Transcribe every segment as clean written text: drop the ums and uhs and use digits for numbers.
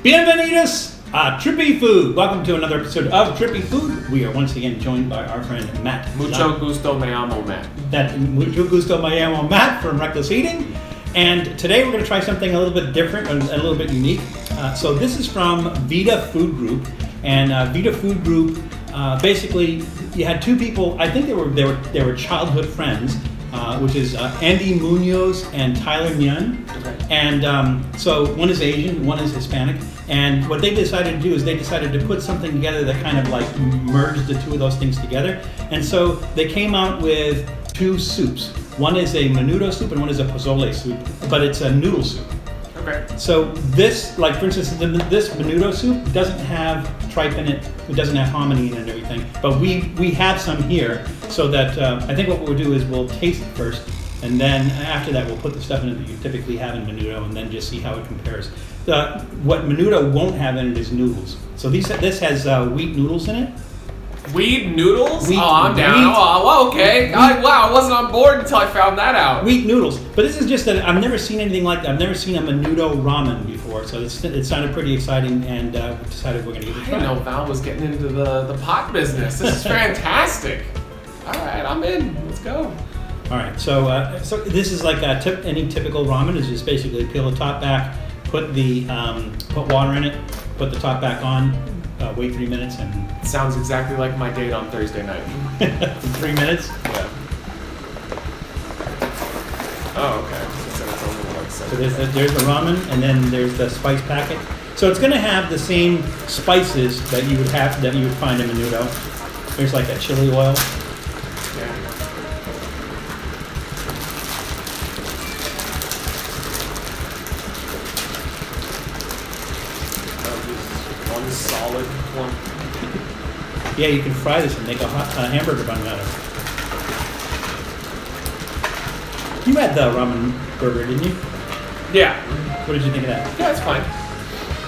Bienvenidos a Trippy Food. Welcome to another episode of Trippy Food. We are once again joined by our friend Matt. Mucho gusto, me llamo Matt. Mucho gusto, me llamo Matt from Wreckless Eating. And today we're going to try something a little bit different and a little bit unique. So this is from Vida Food Group. And Vida Food Group, basically, you had two people. I think they were childhood friends, which is Andy Munoz and Tyler Nguyen. Okay. And so one is Asian, one is Hispanic. And what they decided to do is they decided to put something together that kind of like merged the two of those things together. And so they came out with two soups. One is a menudo soup and one is a pozole soup, but it's a noodle soup. Okay. So this, like for instance, this menudo soup doesn't have tripe in it, it doesn't have hominy in it and everything, but we have some here so that I think what we'll do is we'll taste it first, and then after that we'll put the stuff in it that you typically have in menudo and then just see how it compares. What menudo won't have in it is noodles. So this has wheat noodles in it. Wheat noodles? Wheat, I'm down. Oh, okay. I wasn't on board until I found that out. Wheat noodles. But this is just that I've never seen anything like that. I've never seen a menudo ramen before, so it sounded pretty exciting, and we decided we're going to give it a try. I didn't know Val was getting into the pot business. This is fantastic. All right, I'm in. Let's go. All right, so this is like any typical ramen. Is just basically peel the top back, put water in it, put the top back on, wait 3 minutes, and Sounds exactly like my date on Thursday night. 3 minutes. Yeah. Oh, okay. So there's the ramen, and then there's the spice packet. So it's going to have the same spices that you would find in menudo. There's like a chili oil. Yeah. One solid clump. Yeah, you can fry this and make a hamburger bun out of it. You had the ramen burger, didn't you? Yeah. What did you think of that? Yeah, it's fine.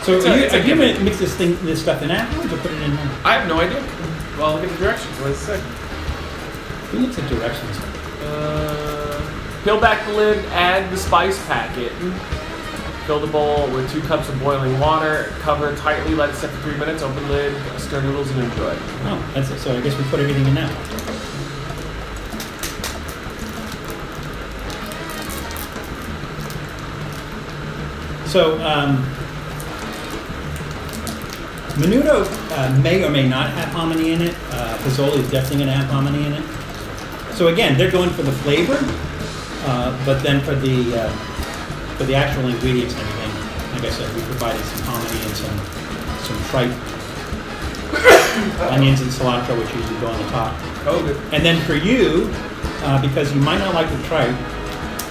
So are you given. going to mix this stuff in afterwards or put it in? I have no idea. Well, look at the directions. What does it say? Who looks at directions? Peel back the lid, add the spice packet. Fill the bowl with 2 cups of boiling water. Cover tightly, let it set for 3 minutes. Open lid, stir noodles, and enjoy. Oh, that's it. So I guess we put everything in now. So, menudo may or may not have hominy in it. Pozole is definitely going to have hominy in it. So again, they're going for the flavor, but then for the actual ingredients and everything, like I said, we provided some hominy and some tripe, onions and cilantro, which usually go on the top. Oh, good. And then for you, because you might not like the tripe,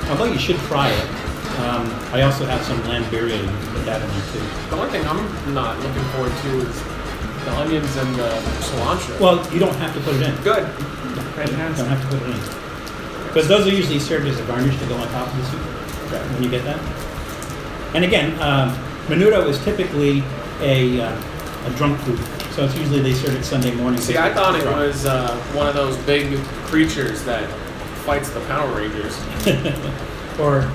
although you should fry it, I also have some lamb birria. You can put that in there too. The one thing I'm not looking forward to is the onions and the cilantro. Well, you don't have to put it in. Good. You Fantastic. don't have to put it in. Because those are usually served as a garnish to go on top of the soup. Okay. When you get that. And again, menudo is typically a drunk food. So it's usually they serve it Sunday morning. See, I thought it was one of those big creatures that fights the Power Rangers. or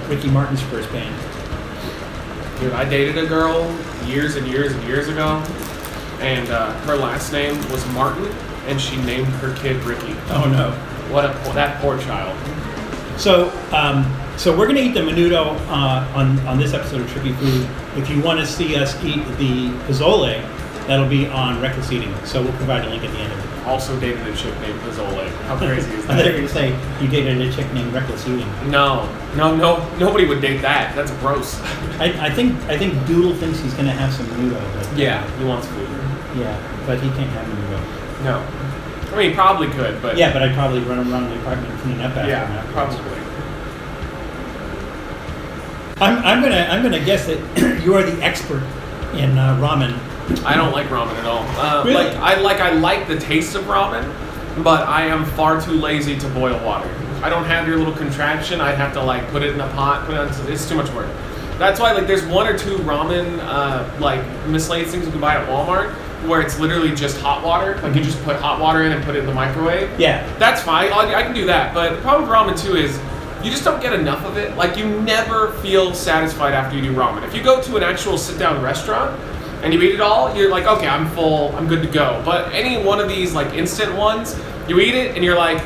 Ricky Martin's first band. Dude, I dated a girl years and years and years ago, and her last name was Martin, and she named her kid Ricky. Oh no! That poor child. So we're gonna eat the menudo on this episode of Trippy Food. If you want to see us eat the pozole, that'll be on Wreckless Eating. So we'll provide a link at the end of it. Also dated a chick named Pozole. How crazy is I thought you were that? gonna say you dated a chick named Wreckless Eating. No, nobody would date that. That's gross. I think Doodle thinks he's gonna have some menudo. But, Yeah, he wants food. Yeah, but he can't have menudo. No. I mean, he probably could, but... Yeah, but I'd probably run around the apartment and clean up after him. Yeah, afterwards. probably. I'm gonna guess that you are the expert in ramen. I don't like ramen at all. Really? I like the taste of ramen, but I am far too lazy to boil water. I don't have your little contraption. I'd have to like put it in a pot. It's too much work. That's why like there's 1 or 2 ramen like miscellaneous things you can buy at Walmart where it's literally just hot water. Like you just put hot water in and put it in the microwave. Yeah. That's fine. I can do that. But the problem with ramen too is you just don't get enough of it. Like, you never feel satisfied after you do ramen. If you go to an actual sit-down restaurant and you eat it all, you're like, okay, I'm full, I'm good to go. But any one of these like instant ones, you eat it and you're like,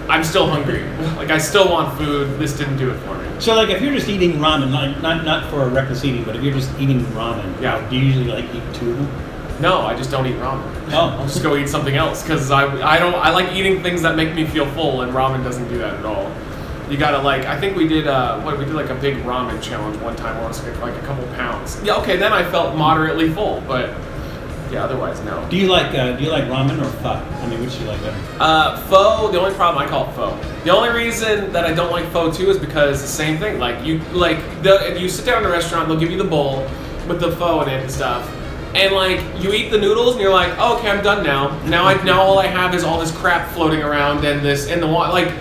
I'm still hungry. Like, I still want food. This didn't do it for me. So, like, if you're just eating ramen, like, not for reckless eating, but if you're just eating ramen, Yeah. do you usually like eat two of them? No, I just don't eat ramen. Oh. I'll just go eat something else because I like eating things that make me feel full, and ramen doesn't do that at all. You gotta like, I think we did like a big ramen challenge one time where it was like a couple pounds. Yeah, okay, then I felt moderately full, but yeah, otherwise no. Do you like ramen or pho? I mean, which do you like better? Pho. The only problem, I call it pho. The only reason that I don't like pho too is because the same thing. Like if you sit down in a restaurant, they'll give you the bowl with the pho in it and stuff. And like you eat the noodles and you're like, oh, okay, I'm done now. Now all I have is all this crap floating around and the water. Like,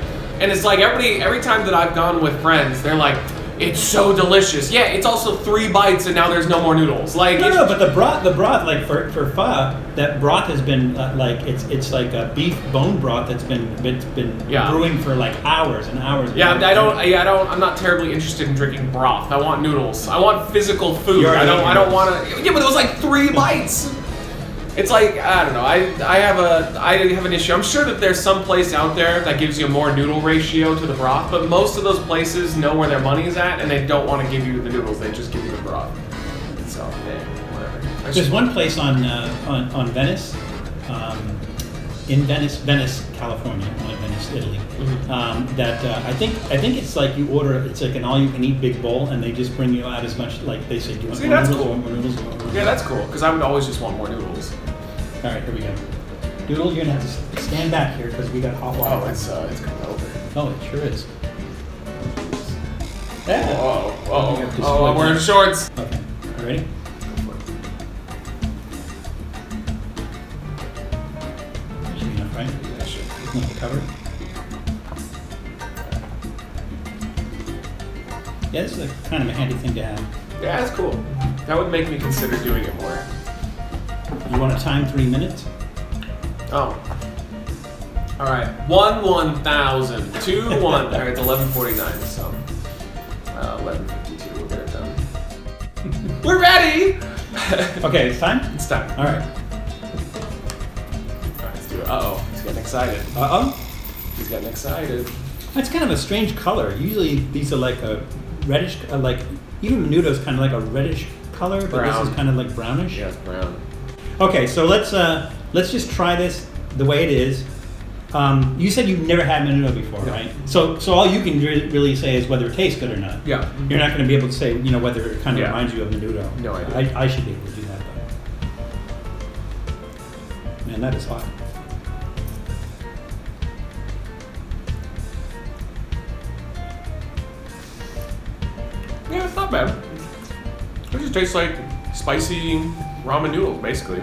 and it's like every time that I've gone with friends, they're like, it's so delicious. Yeah, it's also 3 bites and now there's no more noodles. Like no, but the broth, like for pho, that broth has been like it's like a beef bone broth that's been brewing for like hours and hours. Yeah, I'm not terribly interested in drinking broth. I want noodles. I want physical food. I don't want to. Yeah, but it was like 3 bites. It's like, I don't know. I have an issue. I'm sure that there's some place out there that gives you a more noodle ratio to the broth, but most of those places know where their money is at, and they don't want to give you the noodles. They just give you the broth. So, whatever. There's one place on Venice, in Venice, California, not Venice, Italy. Mm-hmm. That I think it's like you order. It's like an all-you-can-eat big bowl, and they just bring you out as much. Like they say, do you want more noodles? Cool. You want more noodles? You want more noodles? Yeah, that's cool because I would always just want more noodles. All right, here we go. Doodle, you're gonna have to stand back here because we got hot water. Oh, it's coming over. Oh, it sure is. Yeah. Oh, I'm wearing shorts. Okay, you ready? Should be enough, right? Yeah, sure. Enough to cover. Yeah, this is kind of a handy thing to have. Yeah, that's cool. That would make me consider doing it more. You want to time 3 minutes? Oh. All right. 1,000. 2 1. All right. It's 11:49. So 11:52. We'll get it done. We're ready. Okay, it's time? It's time. All right. All right. Let's do it. Uh-oh. He's getting excited. Uh-oh. He's getting excited. That's kind of a strange color. Usually these are like a reddish, like even menudo is kind of like a reddish color, but Brown. this is kind of like brownish. Yeah, it's brown. Okay, so let's just try this the way it is. You said you've never had menudo before, No. right? So all you can really say is whether it tastes good or not. Yeah. You're not going to be able to say, whether it kind of Yeah. reminds you of menudo. No idea. I should be able to do that, though. Man, that is hot. Yeah, it's not bad. It just tastes like spicy ramen noodles, basically.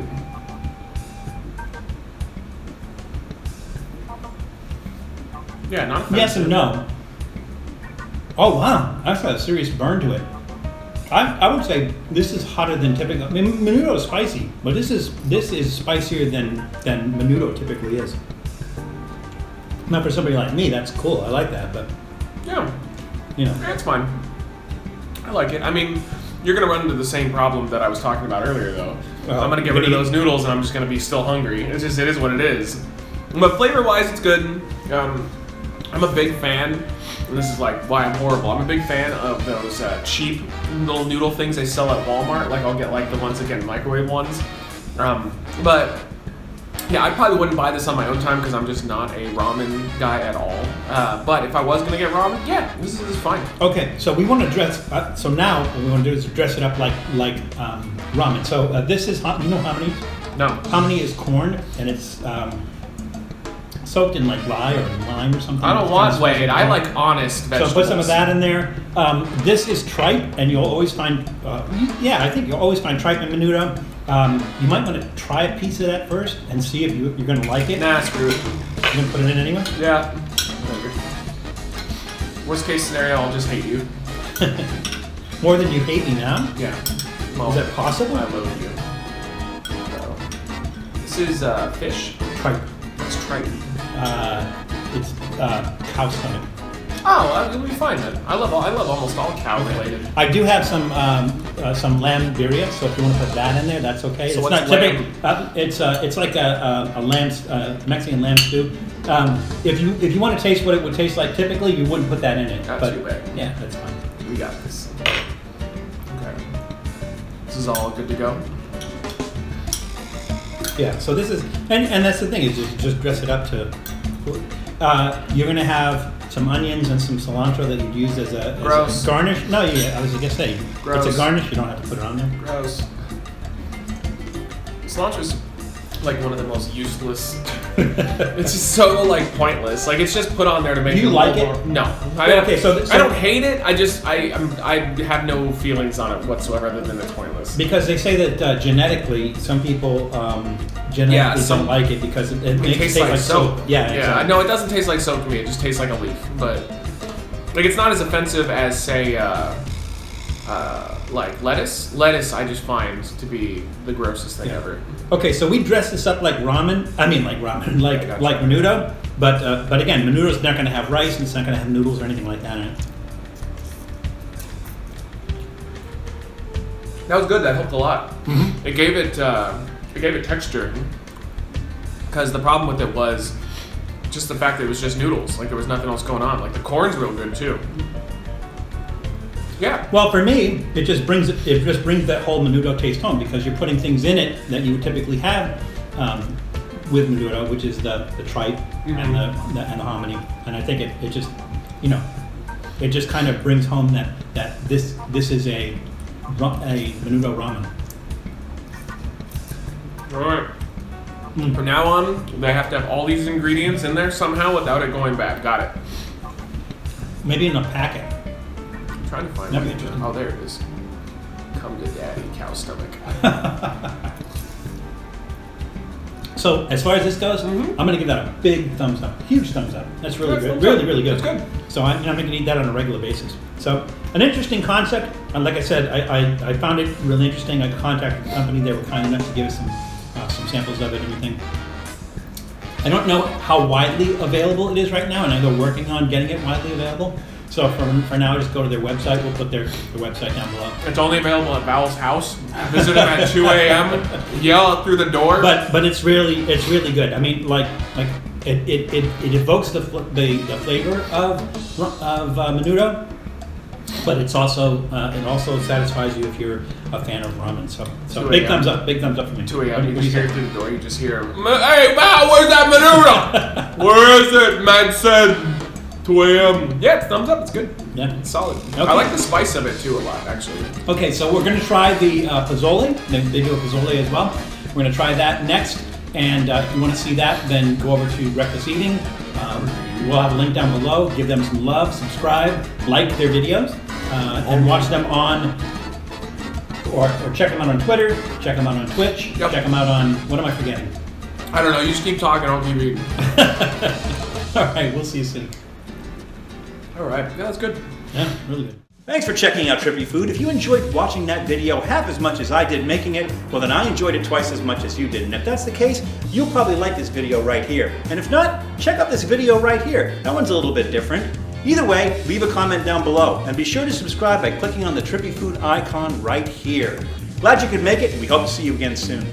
Yeah, not offensive. Yes and no. Oh wow, that's got a serious burn to it. I would say this is hotter than typical. I mean, menudo is spicy, but this is spicier than menudo typically is. Now for somebody like me, that's cool. I like that, but Yeah, yeah, it's fine. I like it. I mean, you're gonna run into the same problem that I was talking about earlier, though. Well, I'm gonna get rid of those noodles, and I'm just gonna be still hungry. It is what it is. But flavor-wise, it's good. I'm a big fan, and this is like why I'm horrible. I'm a big fan of those cheap little noodle things they sell at Walmart. Like I'll get like the ones again, microwave ones. But yeah, I probably wouldn't buy this on my own time because I'm just not a ramen guy at all. But if I was gonna get ramen, yeah, this is fine. Okay, so we want to dress. So now what we want to do is dress it up like ramen. So this is hominy. No. Hominy is corn, and it's soaked in like lye or lime or something. I don't It's want kind of Wade. spicy. I like honest vegetables. So put some of that in there. This is tripe, and you'll always find. I think you'll always find tripe in menudo. You might want to try a piece of that first and see if you're going to like it. Nah, screw it. You're going to put it in anyway. Yeah. Worst case scenario, I'll just hate you. More than you hate me now. Yeah. Well, Is that possible? I love you. So, this is fish. Tripe. It's tripe. It's cow stomach. Oh, it'll be fine then. I love almost all cow related. I do have some lamb birria, so if you want to put that in there, that's okay. So it's what's not lamb? typical. It's like a lamb Mexican lamb stew. If you want to taste what it would taste like typically, you wouldn't put that in it. Not but too bad. yeah, that's fine. We got this. Okay. This is all good to go. Yeah. So this is and that's the thing is just dress it up to. You're gonna have some onions and some cilantro that you'd use as a garnish. No, yeah, I was gonna say Gross. it's a garnish. You don't have to put it on there. Gross. Cilantro's like one of the most useless. It's just so like pointless. Like it's just put on there to make. Do you like it? More. No. Okay, so I don't hate it. I have no feelings on it whatsoever, other than it's pointless. Because they say that genetically, some people don't like it because it makes it taste like soap. Yeah, exactly. No, it doesn't taste like soap to me. It just tastes like a leaf. But like, it's not as offensive as say, like lettuce. Lettuce, I just find to be the grossest thing ever. Okay, so we dress this up like ramen. I mean, like ramen, like menudo. But again, menudo's not going to have rice, and it's not going to have noodles or anything like that in it. That was good. That helped a lot. Mm-hmm. It gave it texture. Because the problem with it was just the fact that it was just noodles. Like there was nothing else going on. Like the corn's real good too. Yeah. Well, for me, it just brings that whole menudo taste home because you're putting things in it that you would typically have with menudo, which is the tripe and the hominy. And I think it just it just kind of brings home that this is a menudo ramen. All right. From now on, they have to have all these ingredients in there somehow without it going bad. Got it. Maybe in a packet. I'm trying to find That'd it. be interesting. Oh, there it is. Come to daddy, cow stomach. So as far as this goes, I'm going to give that a big thumbs up, huge thumbs up. That's really good, really good. That's good. So I'm going to eat that on a regular basis. So an interesting concept. And like I said, I found it really interesting. I contacted the company. They were kind enough to give us some samples of it and everything. I don't know how widely available it is right now, and I go working on getting it widely available. So for now, just go to their website. We'll put their website down below. It's only available at Val's house. Visit him at 2 a.m. Yell out through the door. But it's really good. I mean, like it evokes the flavor of menudo, but it also satisfies you if you're a fan of ramen. So big thumbs up for me. 2 a.m. You just hear through the door. You just hear, "Hey Val, where's that menudo? Where is it?" Man said 2 a.m. Yeah, it's thumbs up. It's good. Yeah, it's solid. Okay. I like the spice of it too a lot, actually. Okay, so we're going to try the pozole. They do a pozole as well. We're going to try that next. And if you want to see that, then go over to Wreckless Eating. We'll have a link down below. Give them some love, subscribe, like their videos, and watch them on, or check them out on Twitter, check them out on Twitch, check them out on, what am I forgetting? I don't know. You just keep talking. I'll keep reading. All right, we'll see you soon. All right. Yeah, that's good. Yeah, really good. Thanks for checking out Trippy Food. If you enjoyed watching that video half as much as I did making it, well then I enjoyed it twice as much as you did. And if that's the case, you'll probably like this video right here. And if not, check out this video right here. That one's a little bit different. Either way, leave a comment down below. And be sure to subscribe by clicking on the Trippy Food icon right here. Glad you could make it, and we hope to see you again soon.